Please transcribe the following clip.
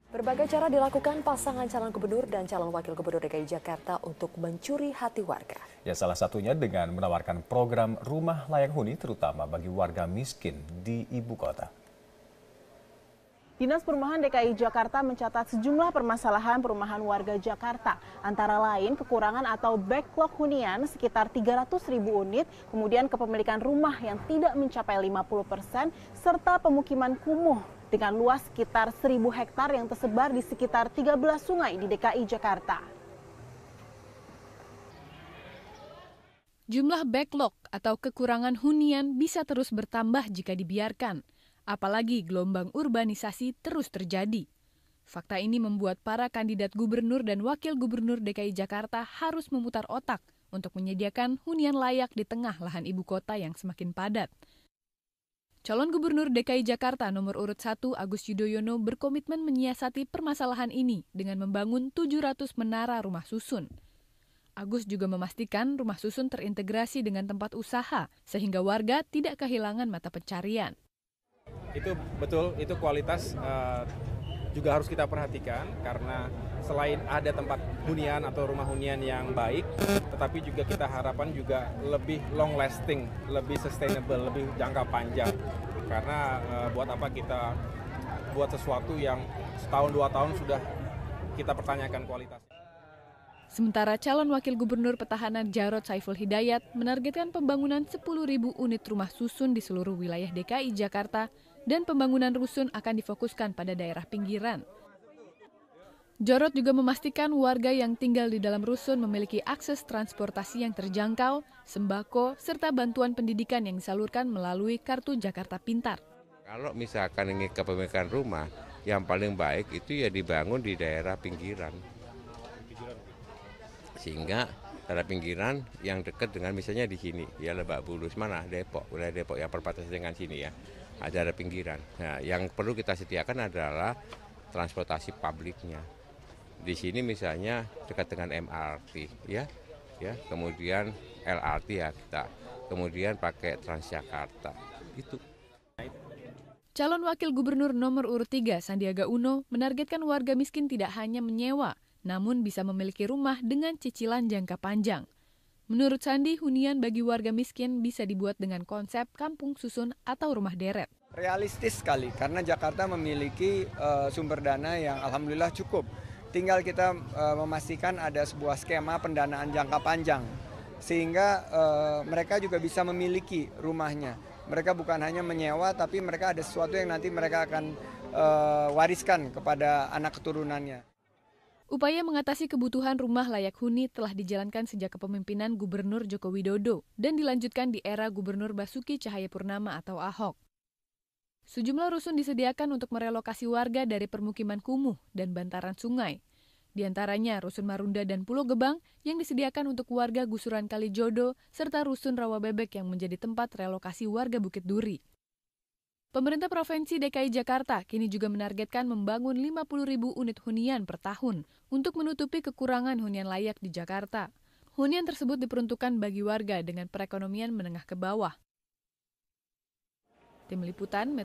Berbagai cara dilakukan pasangan calon gubernur dan calon wakil gubernur DKI Jakarta untuk mencuri hati warga. Ya, salah satunya dengan menawarkan program rumah layak huni terutama bagi warga miskin di ibu kota. Dinas Perumahan DKI Jakarta mencatat sejumlah permasalahan perumahan warga Jakarta, antara lain kekurangan atau backlog hunian sekitar 300.000 unit, kemudian kepemilikan rumah yang tidak mencapai 50%, serta pemukiman kumuh dengan luas sekitar 1.000 hektar yang tersebar di sekitar 13 sungai di DKI Jakarta. Jumlah backlog atau kekurangan hunian bisa terus bertambah jika dibiarkan. Apalagi gelombang urbanisasi terus terjadi. Fakta ini membuat para kandidat gubernur dan wakil gubernur DKI Jakarta harus memutar otak untuk menyediakan hunian layak di tengah lahan ibu kota yang semakin padat. Calon gubernur DKI Jakarta nomor urut 1 Agus Yudhoyono berkomitmen menyiasati permasalahan ini dengan membangun 700 menara rumah susun. Agus juga memastikan rumah susun terintegrasi dengan tempat usaha sehingga warga tidak kehilangan mata pencarian. Itu betul, itu kualitas juga harus kita perhatikan karena selain ada tempat hunian atau rumah hunian yang baik, tetapi juga kita harapan juga lebih long lasting, lebih sustainable, lebih jangka panjang. Karena buat apa kita buat sesuatu yang setahun 2 tahun sudah kita pertanyakan kualitasnya. Sementara calon wakil gubernur petahana Jarod Saiful Hidayat menargetkan pembangunan 10.000 unit rumah susun di seluruh wilayah DKI Jakarta dan pembangunan rusun akan difokuskan pada daerah pinggiran. Jarod juga memastikan warga yang tinggal di dalam rusun memiliki akses transportasi yang terjangkau, sembako, serta bantuan pendidikan yang disalurkan melalui Kartu Jakarta Pintar. Kalau misalkan ingin kepemilikan rumah, yang paling baik itu ya dibangun di daerah pinggiran. Sehingga daerah pinggiran yang dekat dengan misalnya di sini, ya Lebak Bulus, mana Depok, wilayah Depok yang perbatasan dengan sini ya, ada pinggiran. Nah, yang perlu kita sediakan adalah transportasi publiknya. Di sini misalnya dekat dengan MRT, ya, kemudian LRT ya kita, kemudian pakai Transjakarta, itu. Calon wakil gubernur nomor urut 3 Sandiaga Uno menargetkan warga miskin tidak hanya menyewa, namun bisa memiliki rumah dengan cicilan jangka panjang. Menurut Sandi, hunian bagi warga miskin bisa dibuat dengan konsep kampung susun atau rumah deret. Realistis sekali karena Jakarta memiliki sumber dana yang alhamdulillah cukup. Tinggal kita memastikan ada sebuah skema pendanaan jangka panjang sehingga mereka juga bisa memiliki rumahnya. Mereka bukan hanya menyewa tapi mereka ada sesuatu yang nanti mereka akan wariskan kepada anak keturunannya. Upaya mengatasi kebutuhan rumah layak huni telah dijalankan sejak kepemimpinan Gubernur Joko Widodo dan dilanjutkan di era Gubernur Basuki Cahayapurnama atau Ahok. Sejumlah rusun disediakan untuk merelokasi warga dari permukiman kumuh dan bantaran sungai. Di antaranya Rusun Marunda dan Pulau Gebang yang disediakan untuk warga gusuran Kalijodo serta Rusun Rawabebek yang menjadi tempat relokasi warga Bukit Duri. Pemerintah Provinsi DKI Jakarta kini juga menargetkan membangun 50.000 unit hunian per tahun untuk menutupi kekurangan hunian layak di Jakarta. Hunian tersebut diperuntukkan bagi warga dengan perekonomian menengah ke bawah. Tim Liputan